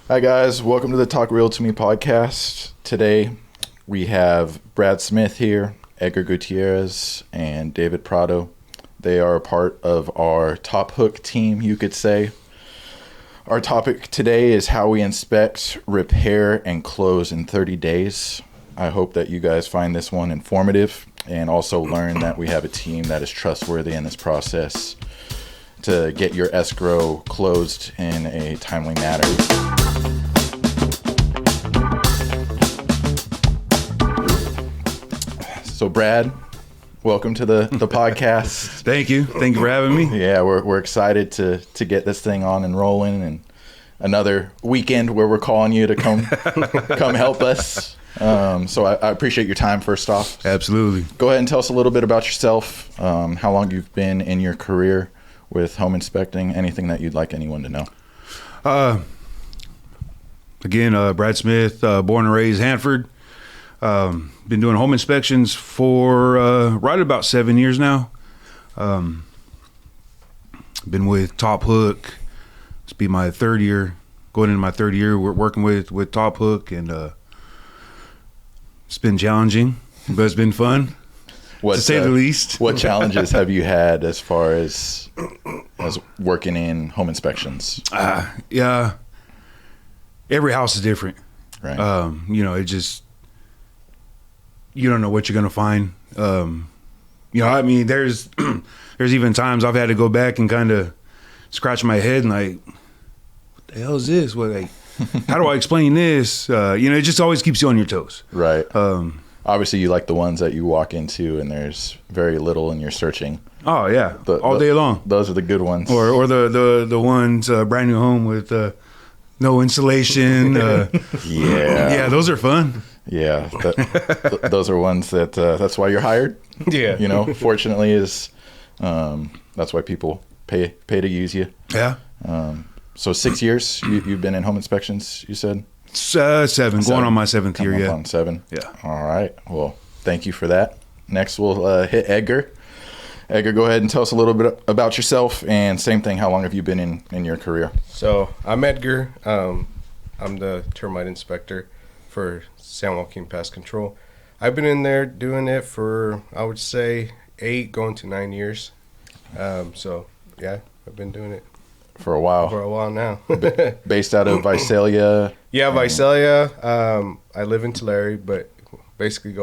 Hi guys, welcome to the Talk Real to Me podcast. Today we have Brad Smith here, Edgar Gutierrez, and David Prado. They are a part of our Top Hook team, you could say. Our topic today is how we inspect, repair, and close in 30 days. I hope that you guys find this one informative and also learn that we have a team that is trustworthy in this process to get your escrow closed in a timely manner. So Brad, welcome to the podcast. Thank you for having me. Yeah, we're excited to get this thing on and rolling, and another weekend where we're calling you to come help us. So I appreciate your time first off. Absolutely. Go ahead and tell us a little bit about yourself, how long you've been in your career with home inspecting, anything that you'd like anyone to know. Again, Brad Smith, born and raised Hanford. Been doing home inspections for right about 7 years now. Been with Top Hook. It's be my third year, going into my third year. We're working with Top Hook, and it's been challenging, but it's been fun. To say the least. What challenges have you had as far as working in home inspections? Yeah, every house is different. Right. It just, you don't know what you're gonna find. I mean, there's even times I've had to go back and kind of scratch my head and like, what the hell is this? What, like, how do I explain this? It just always keeps you on your toes. Right. Obviously, you like the ones that you walk into and there's very little and you're searching. Oh yeah, all day long. Those are the good ones. Or the ones brand new home with no insulation. Yeah, those are fun. Yeah, those are ones that that's why you're hired. Yeah, fortunately is that's why people pay to use you. Yeah. So 6 years you've been in home inspections, you said? Seven, going on my seventh year. Yeah, on 7. Yeah. All right. Well, thank you for that. Next, we'll hit Edgar. Edgar, go ahead and tell us a little bit about yourself, and same thing. How long have you been in your career? So I'm Edgar. I'm the termite inspector for San Joaquin Pest Control. I've been in there doing it for, I would say, 8 going to 9 years. So yeah, I've been doing it for a while. For a while now. Based out of Visalia. Yeah, Visalia. I live in Tulare, but basically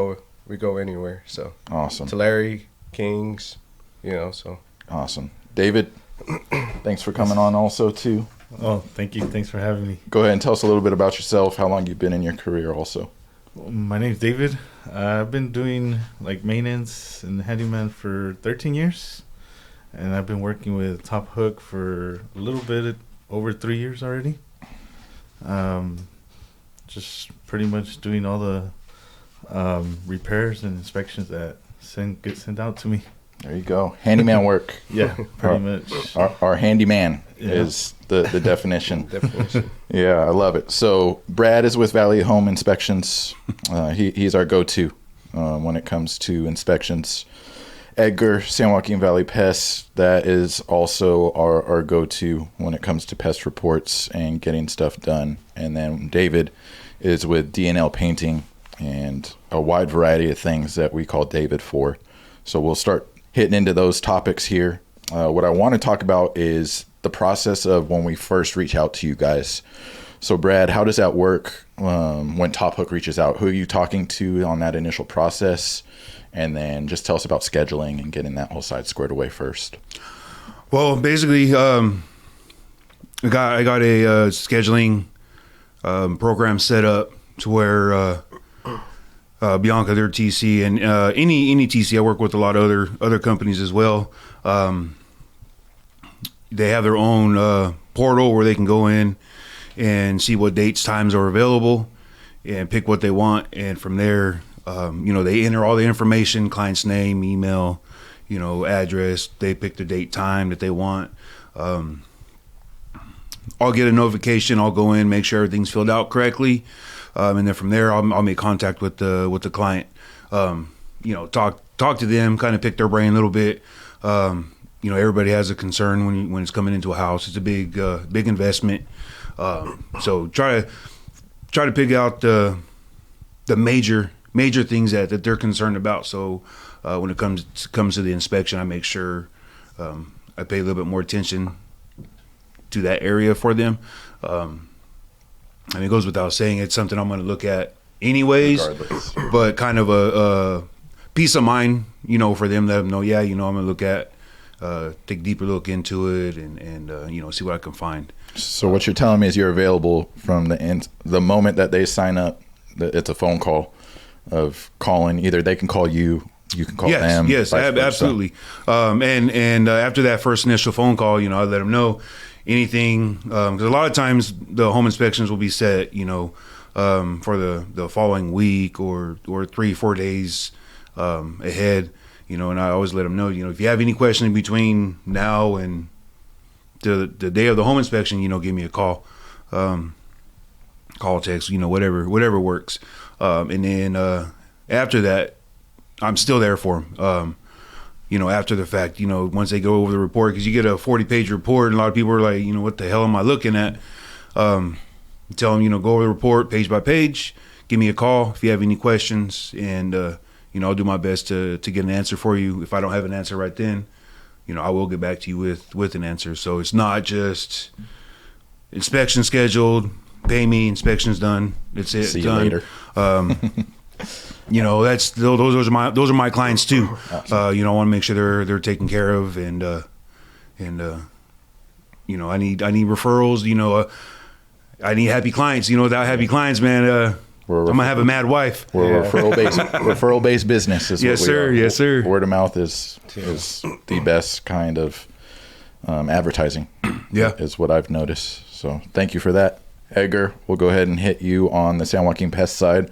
we go anywhere. So awesome. Tulare, Kings, so awesome. David, thanks for coming on also too. Oh, thank you. Thanks for having me. Go ahead and tell us a little bit about yourself, how long you've been in your career also. My name's David. I've been doing maintenance and handyman for 13 years. And I've been working with Top Hook for a little bit over 3 years already. Just pretty much doing all the repairs and inspections that get sent out to me. There you go. Handyman work. Yeah, pretty much. Our handyman is the definition. Yeah, I love it. So Brad is with Valley Home Inspections. He's our go-to when it comes to inspections. Edgar, San Joaquin Valley Pest, that is also our go-to when it comes to pest reports and getting stuff done. And then David is with D&L Painting and a wide variety of things that we call David for. So we'll start hitting into those topics here. What I want to talk about is the process of when we first reach out to you guys. So Brad, how does that work when Top Hook reaches out? Who are you talking to on that initial process? And then just tell us about scheduling and getting that whole side squared away first. Well, basically, I got a scheduling program set up to where Bianca, their TC, and any TC, I work with a lot of other companies as well. They have their own portal where they can go in and see what dates, times are available, and pick what they want. And from there, they enter all the information, client's name, email, address. They pick the date, time that they want. I'll get a notification. I'll go in, make sure everything's filled out correctly, and then from there, I'll make contact with the client. Talk to them, kind of pick their brain a little bit. Everybody has a concern when it's coming into a house. It's a big investment. So try to pick out the major things that they're concerned about. So when it comes to the inspection, I make sure I pay a little bit more attention to that area for them. I mean, it goes without saying, it's something I'm going to look at anyways, regardless. But kind of a peace of mind, you know, for them, let them know, yeah, you know, I'm going to look at, take a deeper look into it and you know, see what I can find. So what you're telling me is you're available from the moment that they sign up. It's a phone call of calling. Either they can call you, you can call them. Yes, absolutely. And after that first initial phone call, you know, I let them know anything, because a lot of times the home inspections will be set, you know, for the following week or 3-4 days ahead, you know, and I always let them know, you know, if you have any questions in between now and the day of the home inspection, you know, give me a call, text, you know, whatever works. And then after that, I'm still there for them. You know, after the fact, you know, once they go over the report, because you get a 40-page report, and a lot of people are like, you know, what the hell am I looking at? Tell them, you know, go over the report page by page, give me a call if you have any questions, and, you know, I'll do my best to get an answer for you. If I don't have an answer right then, you know, I will get back to you with an answer. So it's not just inspection scheduled, pay me, inspection's done, it's it, See you done. later. You know, those are my clients too. You know, I want to make sure they're taken care of, and you know, I need referrals. You know, I need happy clients. You know, without happy clients, man, I'm gonna have a mad wife. We're a referral based business. Is Yes, what we sir. are. Yes, sir. Word of mouth is the best kind of advertising. Yeah, is what I've noticed. So thank you for that, Edgar. We'll go ahead and hit you on the San Joaquin Pest side.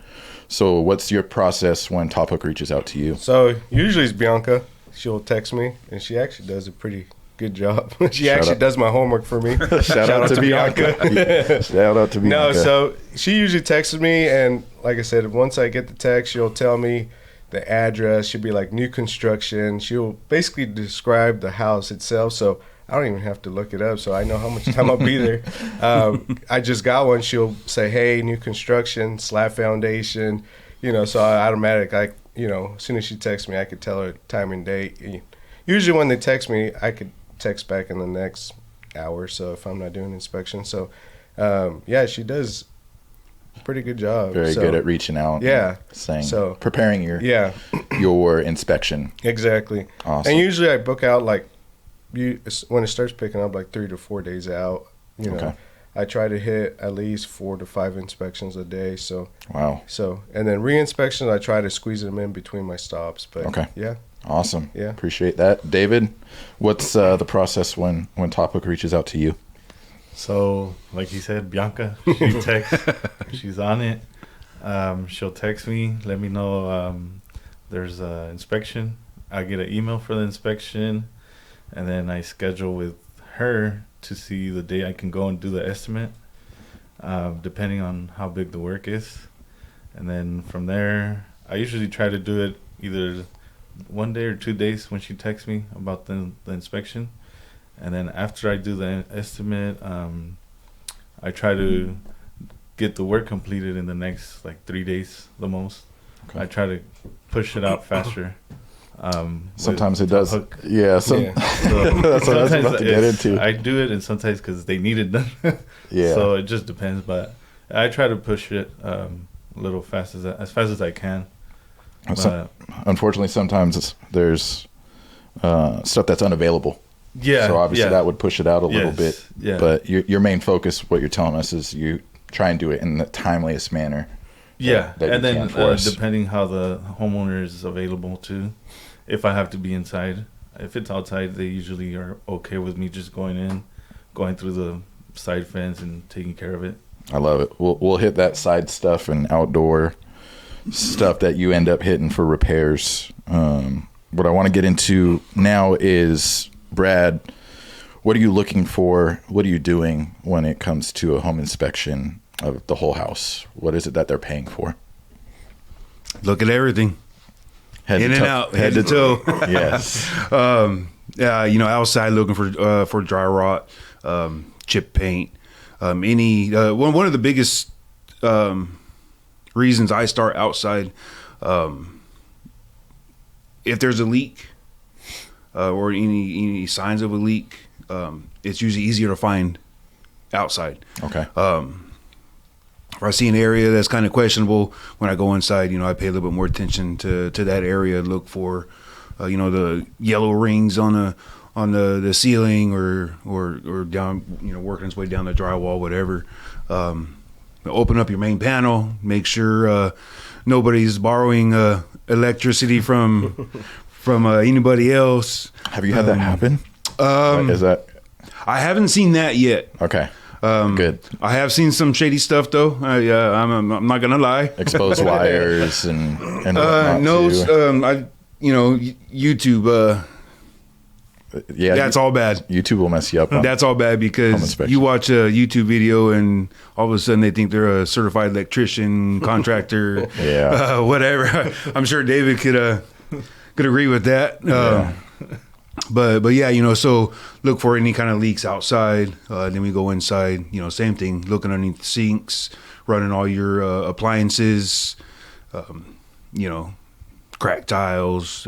So what's your process when Top Hook reaches out to you? So usually it's Bianca. She'll text me, and she actually does a pretty good job. She actually does my homework for me. Shout out to Bianca. Shout out to Bianca. No, so she usually texts me, and like I said, once I get the text, she'll tell me the address. She'll be like new construction. She'll basically describe the house itself, so I don't even have to look it up, so I know how much time I'll be there. I just got one. She'll say, hey, new construction, slab foundation, you know, so automatic, you know, as soon as she texts me, I could tell her time and date. Usually when they text me, I could text back in the next hour or so if I'm not doing inspection. So, yeah, she does a pretty good job. Very good at reaching out. Yeah. Saying, preparing your inspection. Exactly. Awesome. And usually I book out when it starts picking up, like 3 to 4 days out, you know, Okay. I try to hit at least 4 to 5 inspections a day. So, Wow. So, and then re-inspections, I try to squeeze them in between my stops. But Okay. yeah. Awesome. Yeah. Appreciate that. David, what's the process when Top Hook reaches out to you? So, like he said, Bianca, she texts, she's on it. She'll text me, let me know there's an inspection. I get an email for the inspection, and then I schedule with her to see the day I can go and do the estimate, depending on how big the work is. And then from there, I usually try to do it either 1 day or 2 days when she texts me about the inspection. And then after I do the estimate, I try to get the work completed in the next 3 days the most. Okay. I try to push it out faster. Sometimes it does. Hook. Yeah. So that's what I was about to get into. I do it, and sometimes because they need it done. Yeah. So it just depends, but I try to push it a little fast as fast as I can. Unfortunately, sometimes there's stuff that's unavailable. Yeah. So obviously that would push it out a little bit. Yeah. But your main focus, what you're telling us, is you try and do it in the timeliest manner. Yeah, that and then us. Depending how the homeowner is available too. If I have to be inside, if it's outside, they usually are okay with me just going through the side fence and taking care of it. I love it. We'll hit that side stuff and outdoor stuff that you end up hitting for repairs. What I want to get into now is, Brad, what are you looking for? What are you doing when it comes to a home inspection of the whole house? What is it that they're paying for? Look at everything. Head in and out, head to toe. Yes. Yeah, you know, outside looking for dry rot, chip paint, One of the biggest reasons I start outside, if there's a leak or any signs of a leak, it's usually easier to find outside. Okay. If I see an area that's kind of questionable, when I go inside, I pay a little bit more attention to that area. Look for, the yellow rings on the ceiling or down, working its way down the drywall, whatever. Open up your main panel. Make sure nobody's borrowing electricity from anybody else. Have you had that happen? Is that? I haven't seen that yet. Okay. Good. I have seen some shady stuff though. I'm not gonna lie. Exposed wires and whatnot no, too. YouTube. Yeah, that's all bad. YouTube will mess you up. That's all bad because you watch a YouTube video and all of a sudden they think they're a certified electrician, contractor, whatever. I'm sure David could agree with that. But yeah, so look for any kind of leaks outside. Then we go inside. Same thing. Looking underneath the sinks, running all your appliances. Cracked tiles.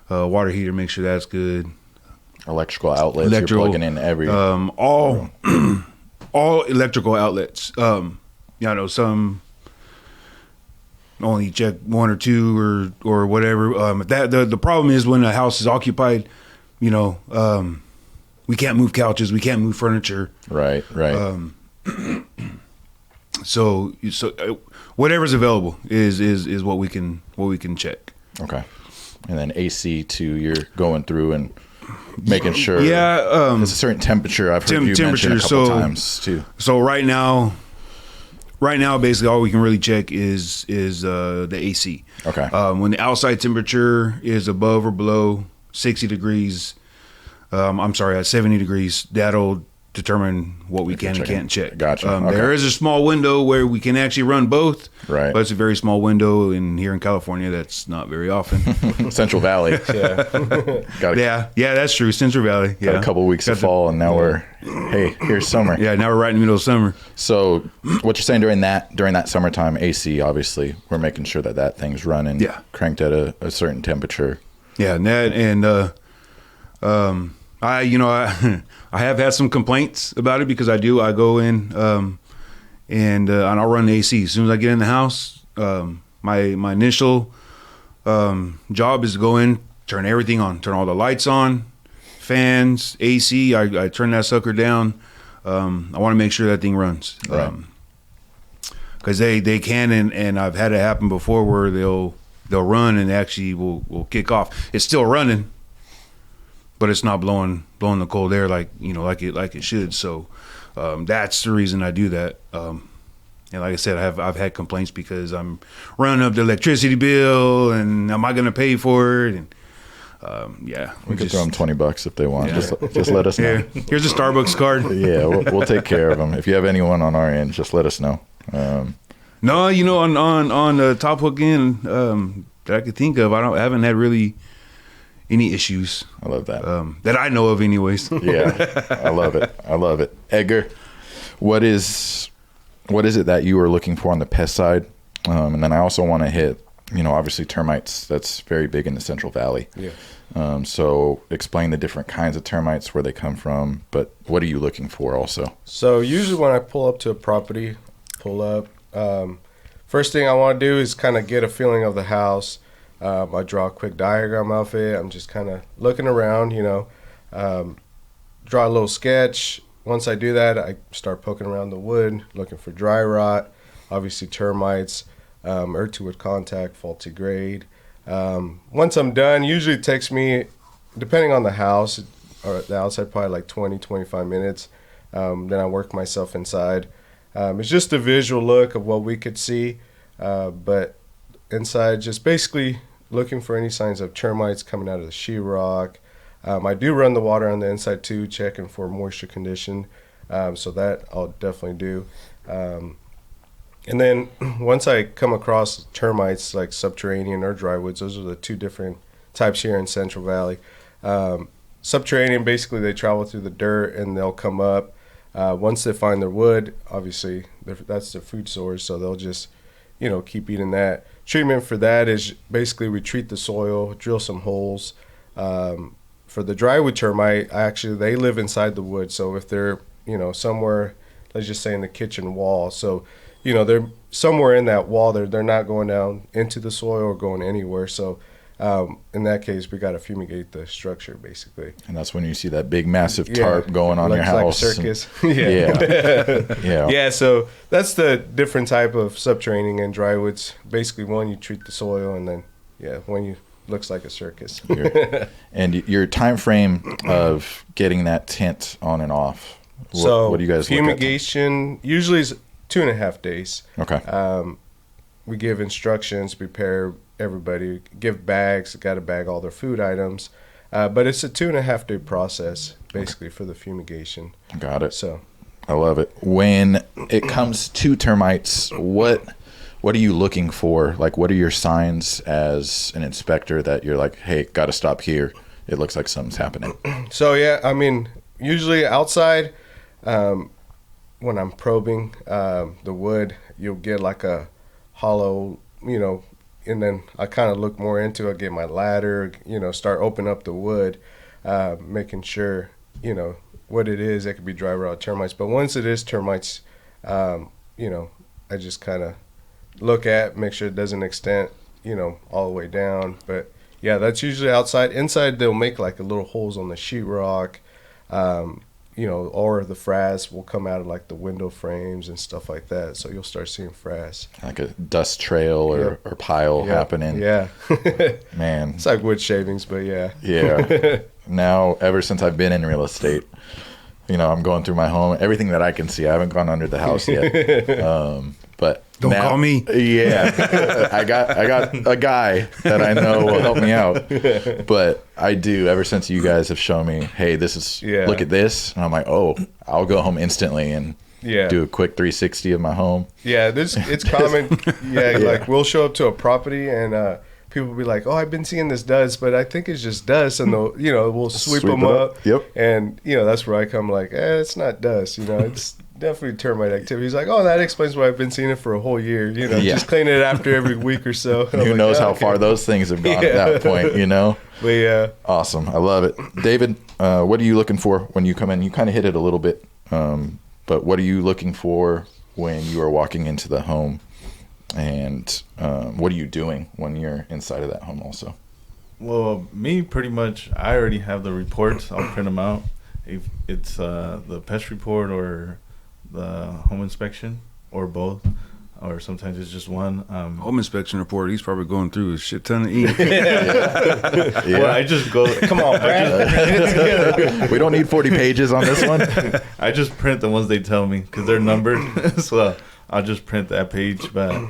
Water heater, make sure that's good. Electrical outlets, you're plugging in every all electrical outlets. I know some only check one or two or whatever. The problem is when a house is occupied, we can't move couches, we can't move furniture. Right. So whatever's available is what we can check. Okay. And then AC too, you're going through and making sure. Yeah. It's a certain temperature. I've heard you mention a couple times too. So right now, basically all we can really check is the AC. Okay. When the outside temperature is above or below 60 degrees, at 70 degrees, that'll determine what we can and can't check. Gotcha. Okay. There is a small window where we can actually run both. Right. But it's a very small window, and here in California, that's not very often. Central Valley. Yeah. Yeah, that's true. Central Valley. Yeah. Got a couple of weeks of fall, and now here's summer. Yeah, now we're right in the middle of summer. So what you're saying during that summertime, AC, obviously, we're making sure that thing's running, cranked at a certain temperature. Yeah, I have had some complaints about it because I go in and I'll run the AC as soon as I get in the house. My initial job is to go in, turn everything on, turn all the lights on, fans, AC. I turn that sucker down. I want to make sure that thing runs. Right. Because they can, and I've had it happen before where they'll run and actually will kick off. It's still running, but it's not blowing the cold air like it should. So that's the reason I do that. And like I said, I've had complaints because I'm running up the electricity bill, and am I going to pay for it? And we could throw them $20 if they want. Yeah. Just let us know. Here's a Starbucks card. Yeah, we'll take care of them. If you have anyone on our end, just let us know. No, on the Top Hook end that I could think of, I haven't had really any issues. I love that. That I know of, anyways. Yeah, I love it. Edgar, what is it that you are looking for on the pest side? And then I also want to hit, obviously termites. That's very big in the Central Valley. Yeah. So explain the different kinds of termites, where they come from, but what are you looking for also? So usually when I pull up to a property, first thing I want to do is kind of get a feeling of the house. I draw a quick diagram of it. I'm just kind of looking around, draw a little sketch. Once I do that, I start poking around the wood, looking for dry rot, obviously termites, earth-to-wood contact, faulty grade. Once I'm done, usually it takes me, depending on the house, or the outside, probably like 20, 25 minutes. Then I work myself inside. It's just a visual look of what we could see, but inside, just basically looking for any signs of termites coming out of the sheetrock. I do run the water on the inside too, checking for moisture condition, so that I'll definitely do. And then once I come across termites like subterranean or drywoods, those are the two different types here in Central Valley. Subterranean, basically they travel through the dirt and they'll come up. Once they find their wood, obviously that's their food source, so they'll just, keep eating that. Treatment for that is basically we treat the soil, drill some holes. For the drywood termite, actually they live inside the wood, so if they're, somewhere, let's just say in the kitchen wall, so, they're somewhere in that wall, they're not going down into the soil or going anywhere, so in that case, we got to fumigate the structure, basically. And that's when you see that big, massive tarp going on your house. Like a circus. Yeah. Yeah, so that's the different type of subterranean and drywoods. Basically, one, you treat the soil, and then, one, you looks like a circus. And your time frame of getting that tint on and off, what do you guys fumigation usually is 2.5 days. Okay. We give instructions, prepare everybody, give bags, got to bag all their food items. But it's a 2.5 day process, basically, for the fumigation. Got it. So, I love it. When it comes to termites, what are you looking for? Like, what are your signs as an inspector that you're like, hey, got to stop here. It looks like something's happening. So, usually outside, when I'm probing the wood, you'll get like a hollow, and then I kind of look more into it, get my ladder, start opening up the wood, making sure, what it is. It could be dry rot termites. But once it is termites, I just kind of look at, make sure it doesn't extend, all the way down. But yeah, that's usually outside. Inside, they'll make like a little holes on the sheetrock, or the frass will come out of like the window frames and stuff like that. So you'll start seeing frass. Like a dust trail or pile happening. Yeah. Man. It's like wood shavings, but yeah. Yeah. Now, ever since I've been in real estate, I'm going through my home, everything that I can see. I haven't gone under the house yet. But don't call me. Yeah. I got a guy that I know will help me out. But I do, ever since you guys have shown me, hey, this is, look at this. And I'm like, oh, I'll go home instantly and do a quick 360 of my home. Yeah, it's common. Like we'll show up to a property and people will be like, oh, I've been seeing this dust, but I think it's just dust. And we'll sweep them up. Yep. And, that's where I come like, it's not dust. It's definitely termite activity. He's like, oh, that explains why I've been seeing it for a whole year. Just cleaning it after every week or so. Who knows how far those things have gone at that point, But yeah. Awesome. I love it. David, what are you looking for when you come in? You kind of hit it a little bit, but what are you looking for when you are walking into the home? And what are you doing when you're inside of that home also? Well, me, pretty much, I already have the reports. I'll print them out. If it's the pest report or the home inspection, or both, or sometimes it's just one. Home inspection report, he's probably going through a shit ton of ink. Well, I just go, come on, Brad. We don't need 40 pages on this one. I just print the ones they tell me because they're numbered. So I'll just print that page. But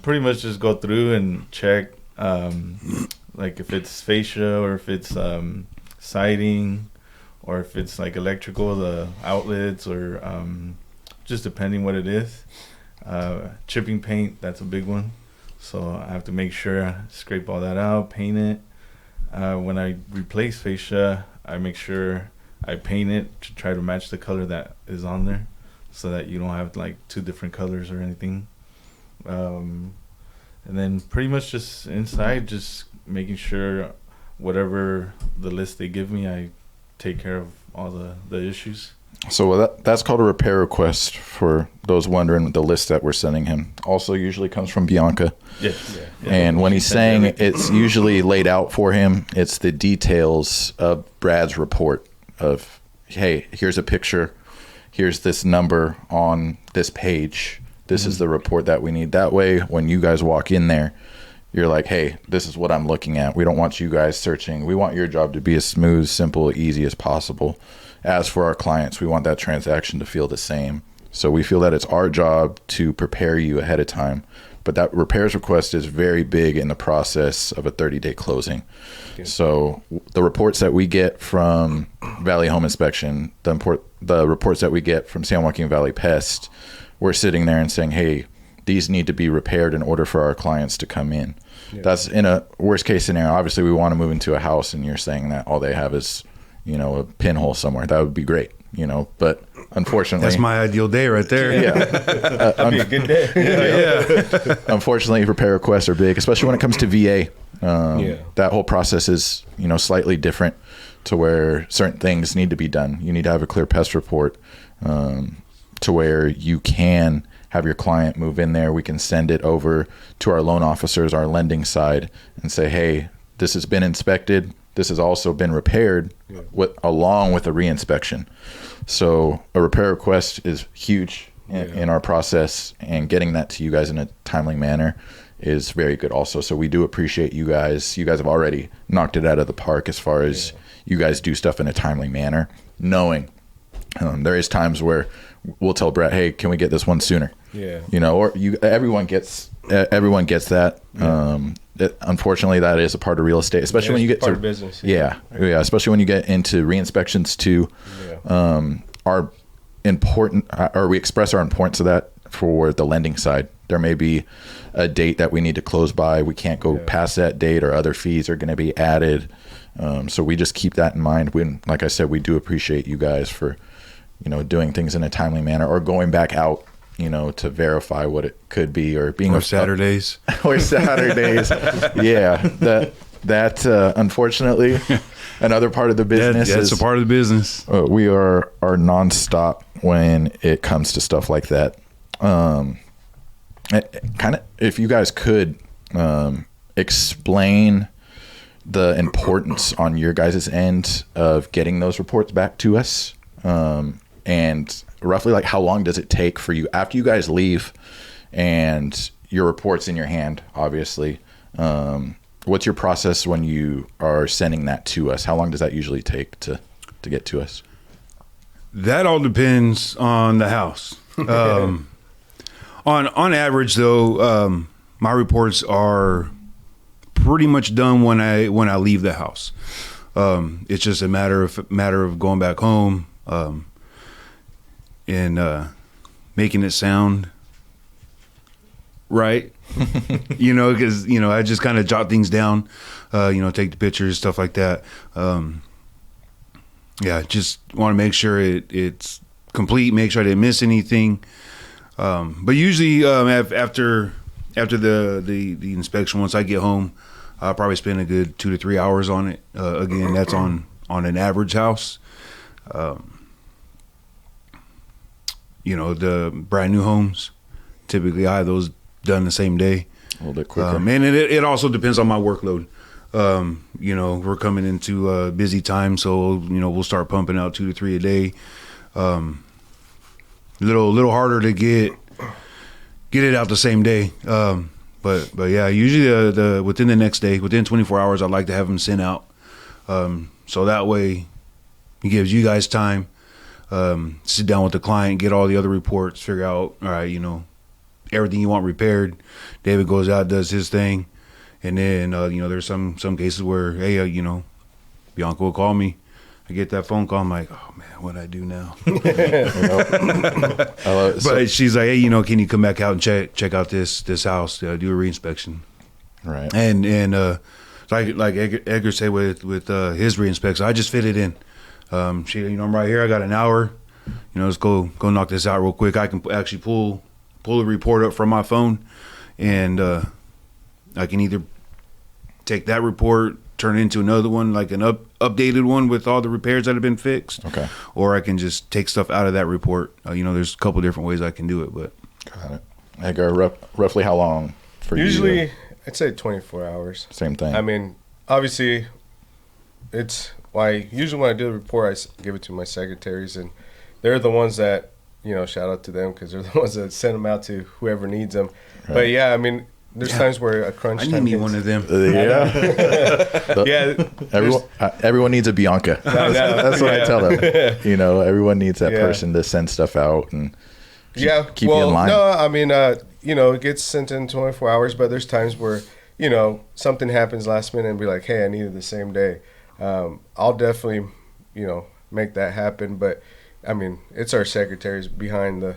pretty much just go through and check, like if it's fascia or if it's siding or if it's like electrical, the outlets, or just depending what it is. Chipping paint, that's a big one. So I have to make sure I scrape all that out, paint it. When I replace fascia, I make sure I paint it to try to match the color that is on there so that you don't have like two different colors or anything. And then pretty much just inside, just making sure whatever the list they give me, I take care of all the issues. So that's called a repair request, for those wondering. The list that we're sending him also usually comes from Bianca. Yeah. And when he's saying it's usually laid out for him, it's the details of Brad's report of, hey, here's a picture, here's this number on this page. This is the report that we need. That way, when you guys walk in there, you're like, hey, this is what I'm looking at. We don't want you guys searching. We want your job to be as smooth, simple, easy as possible. As for our clients, we want that transaction to feel the same. So we feel that it's our job to prepare you ahead of time. But that repairs request is very big in the process of a 30-day closing. Yeah. So the reports that we get from Valley Home Inspection, the reports that we get from San Joaquin Valley Pest, we're sitting there and saying, hey, these need to be repaired in order for our clients to come in. Yeah. That's in a worst case scenario. Obviously, we want to move into a house and you're saying that all they have is, a pinhole somewhere. That would be great. but unfortunately, that's my ideal day right there. Yeah. That'd be a good day. Yeah. Unfortunately, repair requests are big, especially when it comes to VA. That whole process is, slightly different to where certain things need to be done. You need to have a clear pest report to where you can have your client move in there. We can send it over to our loan officers, our lending side, and say, hey, this has been inspected. This has also been repaired along with a reinspection. So a repair request is huge in our process, and getting that to you guys in a timely manner is very good also. So we do appreciate you guys. You guys have already knocked it out of the park as far as you guys do stuff in a timely manner, knowing there is times where we'll tell Brett, hey, can we get this one sooner? Yeah. Or everyone gets that. Unfortunately, that is a part of real estate, especially when you get part to of business. Yeah, especially when you get into reinspections too. Are important, or we express our importance of that for the lending side. There may be a date that we need to close by. We can't go past that date, or other fees are going to be added. So we just keep that in mind. Like I said, we do appreciate you guys for, doing things in a timely manner, or going back out, to verify what it could be, or being Or Saturdays. Or Saturdays. Yeah. That unfortunately, another part of the business. That's a part of the business. We are nonstop when it comes to stuff like that. Kind of, if you guys could explain the importance on your guys' end of getting those reports back to us, and roughly like how long does it take for you after you guys leave and your report's in your hand, obviously. What's your process when you are sending that to us? How long does that usually take to get to us? That all depends on the house. On average, though, my reports are pretty much done when I leave the house. It's just a matter of going back home and making it sound right. Because I just kind of jot things down, take the pictures, stuff like that. Just want to make sure it's complete, make sure I didn't miss anything. But usually after the inspection, once I get home, I'll probably spend a good 2 to 3 hours on it. Again, that's on an average house. The brand new homes, typically I have those done the same day. A little bit quicker. And it also depends on my workload. We're coming into a busy time, so we'll start pumping out 2 to 3 a day. Little harder to get it out the same day. But yeah, usually the within the next day, within 24 hours, I'd like to have them sent out. So that way, it gives you guys time. Sit down with the client, get all the other reports, figure out, all right, everything you want repaired. David goes out, does his thing, and then there's some cases where, hey, Bianca will call me. I get that phone call, I'm like, oh man, what I do now? I love it. But she's like, hey, can you come back out and check out this house? Do a reinspection, right? And like Edgar said with his reinspection, I just fit it in. She, I'm right here. I got an hour. Let's go knock this out real quick. I can actually pull the report up from my phone, and I can either take that report, turn it into another one, like an updated one with all the repairs that have been fixed. Okay. Or I can just take stuff out of that report. There's a couple different ways I can do it, but. Got it. Edgar, roughly how long for Usually, you? I'd say 24 hours. Same thing. I mean, obviously, it's why usually when I do the report, I give it to my secretaries, and they're the ones that, shout out to them because they're the ones that send them out to whoever needs them. Right. But yeah, I mean, there's times where a crunch time. I need one of them. Yeah. Everyone needs a Bianca. That's what I tell them. Everyone needs that person to send stuff out and keep you in line. No, I mean, it gets sent in 24 hours, but there's times where, something happens last minute and be like, hey, I need it the same day. I'll definitely, make that happen. But, I mean, it's our secretaries behind the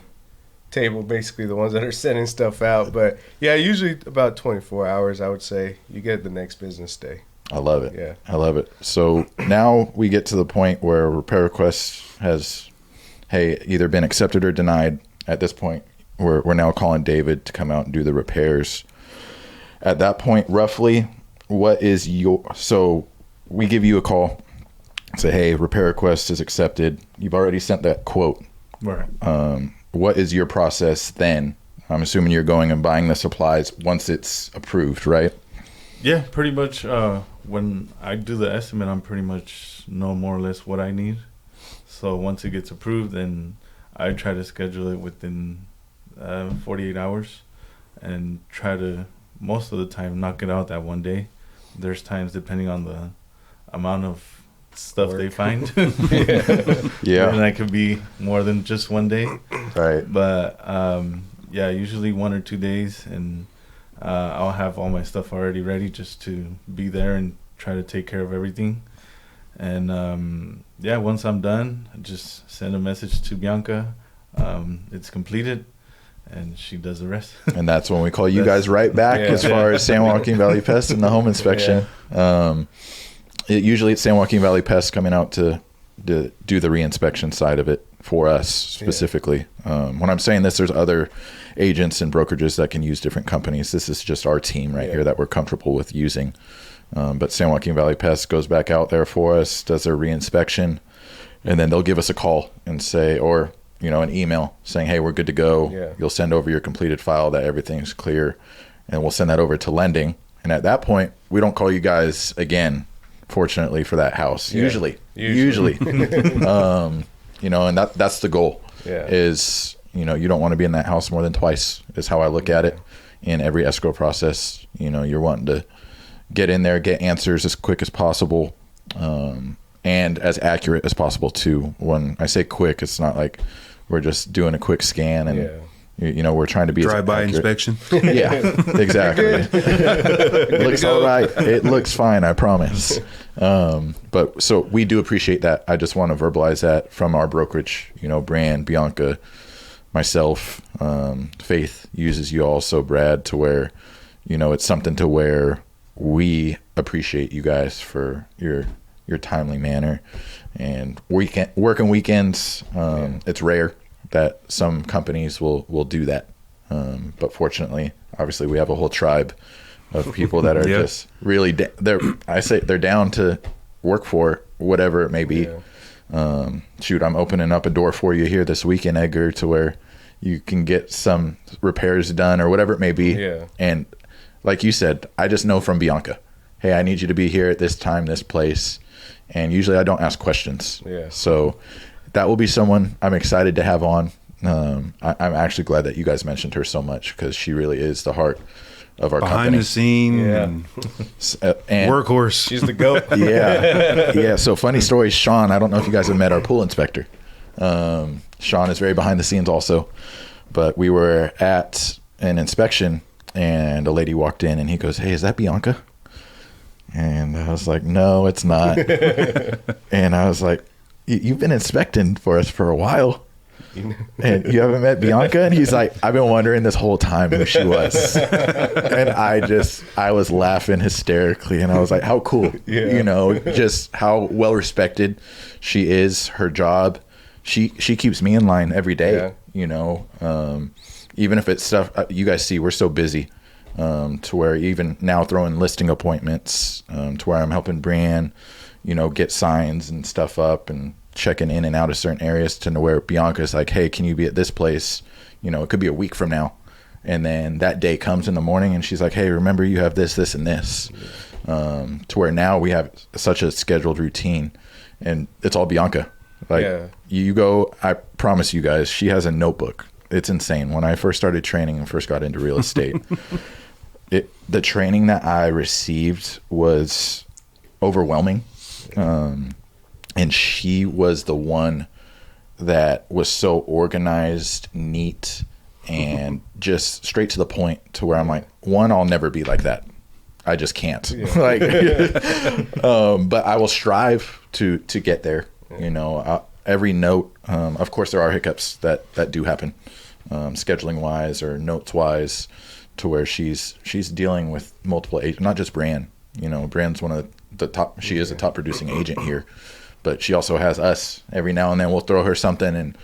table, basically the ones that are sending stuff out. But, yeah, usually about 24 hours, I would say. You get the next business day. I love it. Yeah. I love it. So now we get to the point where repair request has hey, either been accepted or denied. At this point, we're now calling David to come out and do the repairs. At that point, roughly, what is so we give you a call, say, hey, repair request is accepted. You've already sent that quote. Right. What is your process then? I'm assuming you're going and buying the supplies once it's approved, right? Yeah, pretty much. When I do the estimate, I'm pretty much know more or less what I need. So once it gets approved, then I try to schedule it within 48 hours and try to, most of the time, knock it out that one day. There's times, depending on the amount of stuff they find. Yeah. And that could be more than just one day. Right. But yeah, usually 1 or 2 days, and I'll have all my stuff already ready just to be there and try to take care of everything. And yeah, once I'm done, I just send a message to Bianca. It's completed, and she does the rest. And that's when we call you guys right back as far as San Joaquin Valley Pest and the home inspection. Usually it's San Joaquin Valley Pest coming out to do the re-inspection side of it for us specifically. When I'm saying this, there's other agents and brokerages that can use different companies. This is just our team right here that we're comfortable with using. But San Joaquin Valley Pest goes back out there for us, does their re-inspection, and then they'll give us a call and say, or an email saying, hey, we're good to go. You'll send over your completed file that everything's clear, and we'll send that over to lending. And at that point, we don't call you guys again, fortunately, for that house. Usually. And that's the goal. Is you don't want to be in that house more than twice, is how I look at it. In every escrow process, you're wanting to get in there, get answers as quick as possible, and as accurate as possible too. When I say quick, it's not like we're just doing a quick scan and we're trying to be drive-by inspection. Yeah, exactly. It looks all right. It looks fine, I promise. But so we do appreciate that. I just want to verbalize that from our brokerage, Brand, Bianca, myself. Faith uses you also, Brad, to where, it's something to where we appreciate you guys for your timely manner. And working weekends, it's rare that some companies will do that. But fortunately, obviously, we have a whole tribe of people that are just really, they're down to work for whatever it may be. Shoot, I'm opening up a door for you here this weekend, Edgar, to where you can get some repairs done or whatever it may be. And like you said, I just know from Bianca, hey, I need you to be here at this time, this place. And usually I don't ask questions. So that will be someone I'm excited to have on. I'm actually glad that you guys mentioned her so much, because she really is the heart of our behind company. the scene and workhorse. She's the goat. Yeah. So funny story, Sean, I don't know if you guys have met our pool inspector. Sean is very behind the scenes also. But we were at an inspection and a lady walked in and he goes, hey, is that Bianca? And I was like, no, it's not. And I was like, you've been inspecting for us for a while and you haven't met Bianca? And he's like, I've been wondering this whole time who she was. And I was laughing hysterically, and I was like, how cool. Just how well respected she is, her job. She keeps me in line every day. Even if it's stuff you guys see, we're so busy to where even now throwing listing appointments to where I'm helping Brian get signs and stuff up and checking in and out of certain areas, to where Bianca's like, hey, can you be at this place? It could be a week from now. And then that day comes in the morning and she's like, hey, remember you have this, this, and this. To where now we have such a scheduled routine, and it's all Bianca. You go, I promise you guys, she has a notebook. It's insane. When I first started training and first got into real estate, the training that I received was overwhelming. And she was the one that was so organized, neat, and just straight to the point, to where I'm like, one, I'll never be like that. I just can't. But I will strive to get there. Every note, of course there are hiccups that do happen, scheduling wise or notes wise, to where she's dealing with multiple agents, not just Brand. Brand's one of the top, she is a top producing agent here, but she also has us. Every now and then we'll throw her something and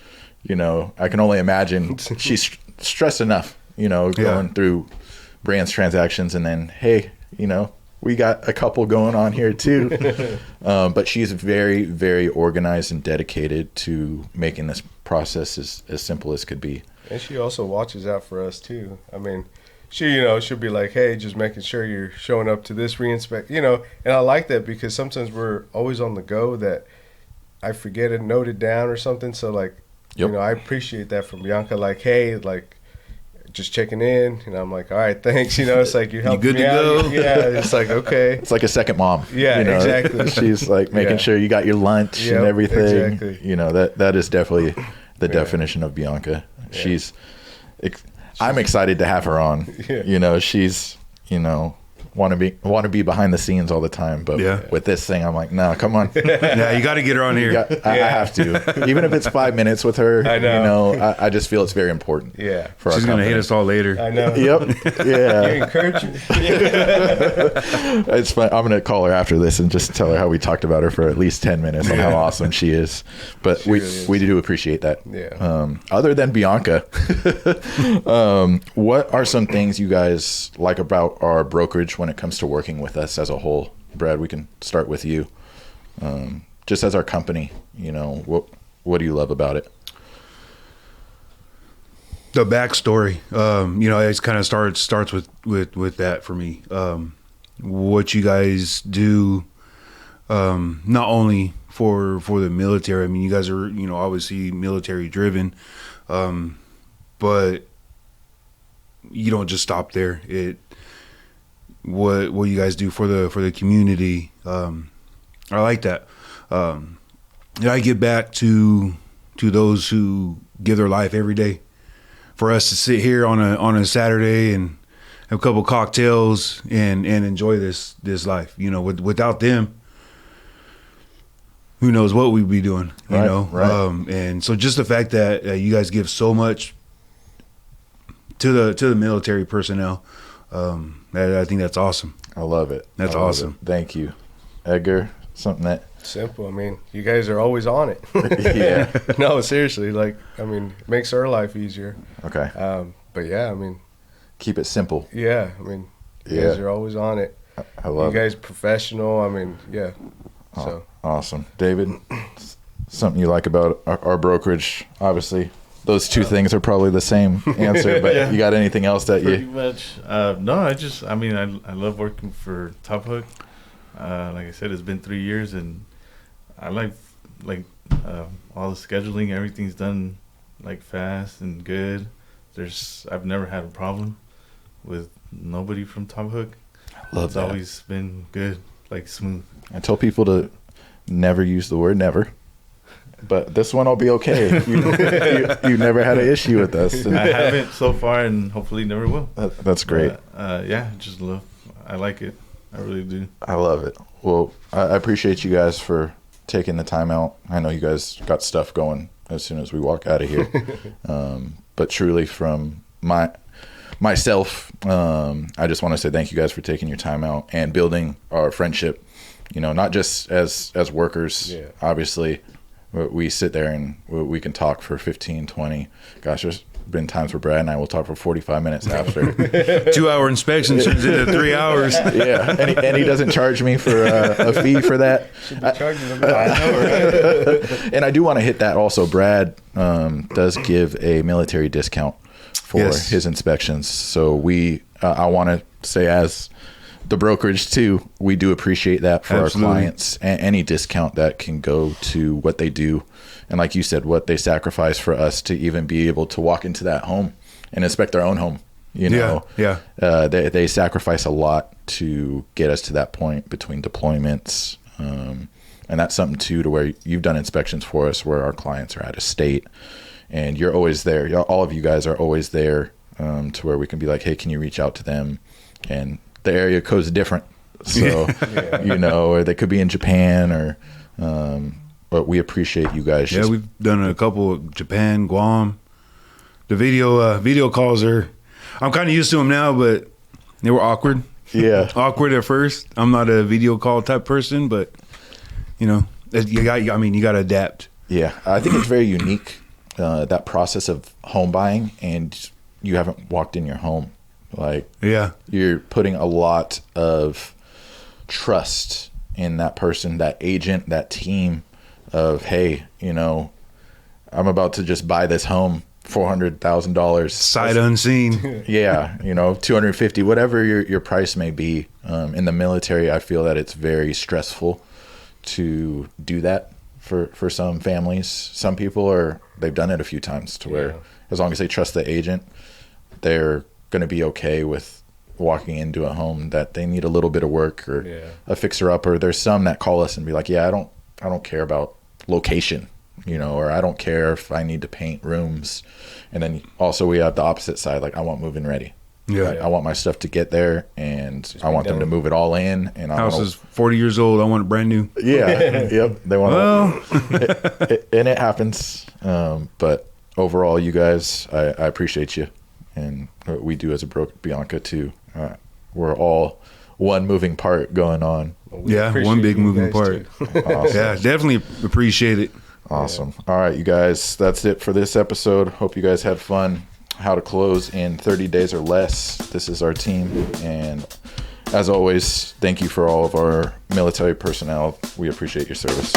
You know, I can only imagine she's stressed enough, you know, going through brands transactions, and then, hey, you know, we got a couple going on here too. But she's very, very organized and dedicated to making this process as simple as could be. And she also watches out for us too. I mean, she'll be like, hey, just making sure you're showing up to this reinspect, you know. And I like that because sometimes we're always on the go that I forget to note it down or something. So like, you know, I appreciate that from Bianca. Like, hey, like, just checking in, and I'm like, all right, thanks. You know, it's like you helped me out. Go? Yeah, it's like, okay. It's like a second mom. Yeah, you know? exactly. She's like making sure you got your lunch and everything. Exactly. You know, that is definitely the definition of Bianca. Yeah. I'm excited to have her on. Yeah. You know, she's, you know, want to be behind the scenes all the time, but with this thing, I'm like, no, come on. Yeah, you got to get her on here. I have to, even if it's 5 minutes with her. I know. You know, I just feel it's very important. Yeah, she's gonna hate us all later. I know. Yep. Yeah. You encourage her. It's fun. I'm gonna call her after this and just tell her how we talked about her for at least 10 minutes on how awesome she is. But we do appreciate that. Yeah. Other than Bianca, what are some things you guys like about our brokerage when it comes to working with us as a whole? Brad, we can start with you. Just as our company, you know, what do you love about it? The backstory, you know, it kind of starts with that for me. What you guys do, not only for the military. I mean, you guys are, you know, obviously military driven, but you don't just stop there. What you guys do for the community, I like that. I give back to those who give their life every day. For us to sit here on a Saturday and have a couple cocktails and enjoy this life, you know, without them, who knows what we'd be doing, you know? Right. And so just the fact that you guys give so much to the military personnel, I think that's awesome. I love it. That's awesome. Thank you. Edgar, something that... Simple. I mean, you guys are always on it. Yeah. No, seriously. Like, I mean, it makes our life easier. Okay. But yeah, I mean... Keep it simple. Yeah. I mean, you guys are always on it. I love you guys professional. I mean, yeah. So awesome. David, something you like about our brokerage? Obviously, those two things are probably the same answer, but you got anything else that Pretty much. No, I love working for Top Hook. Like I said, it's been 3 years, and I like all the scheduling. Everything's done like fast and good. I've never had a problem with nobody from Top Hook. Love that. It's always been good, like smooth. I tell people to never use the word never, but this one will be okay. You never had an issue with us. I haven't so far, and hopefully never will. That's great. I like it. I really do. I love it. Well, I appreciate you guys for taking the time out. I know you guys got stuff going as soon as we walk out of here. But truly from myself, I just want to say thank you guys for taking your time out and building our friendship, you know, not just as workers. Yeah. Obviously, we sit there and we can talk for 15, 20. Gosh, there's been times where Brad and I will talk for 45 minutes after. 2-hour inspection turns into 3 hours. Yeah, and he doesn't charge me for a fee for that. Should be charging him. I know, right? And I do want to hit that also. Brad does give a military discount for his inspections. So I want to say, as the brokerage too, we do appreciate that for our clients. Any discount that can go to what they do, and like you said, what they sacrifice for us to even be able to walk into that home and inspect their own home. You know, they sacrifice a lot to get us to that point between deployments. And that's something too, to where you've done inspections for us where our clients are out of state, and you're always there. All of you guys are always there, to where we can be like, hey, can you reach out to them? And the area code's different. So, you know, or they could be in Japan or, but we appreciate you guys. Yeah, we've done a couple of Japan, Guam. The video calls I'm kind of used to them now, but they were awkward. Yeah. Awkward at first. I'm not a video call type person, but you know, you got to adapt. Yeah. I think it's very unique that process of home buying and you haven't walked in your home. Like, Yeah. you're putting a lot of trust in that person, that agent, that team of, hey, you know, I'm about to just buy this home, $400,000 Sight unseen. yeah, you know, 250, whatever your price may be. In the military, I feel that it's very stressful to do that for some families. Some people they've done it a few times to where as long as they trust the agent, they're going to be okay with walking into a home that they need a little bit of work or a fixer up. Or there's some that call us and be like, yeah, I don't care about location, you know, or I don't care if I need to paint rooms. And then also we have the opposite side, like I want move-in ready. Yeah. Like, I want my stuff to get there and I want them to move it all in. And House is 40 years old. I want it brand new. Yeah. Yep. They want and it happens. But overall, you guys, I appreciate you. And what we do as a broker, Bianca too. We're all one moving part going on. One big moving part. Awesome. Yeah, definitely appreciate it. Awesome. All right, you guys, that's it for this episode. Hope you guys had fun. How to close in 30 days or less. This is our team. And as always, thank you for all of our military personnel. We appreciate your service.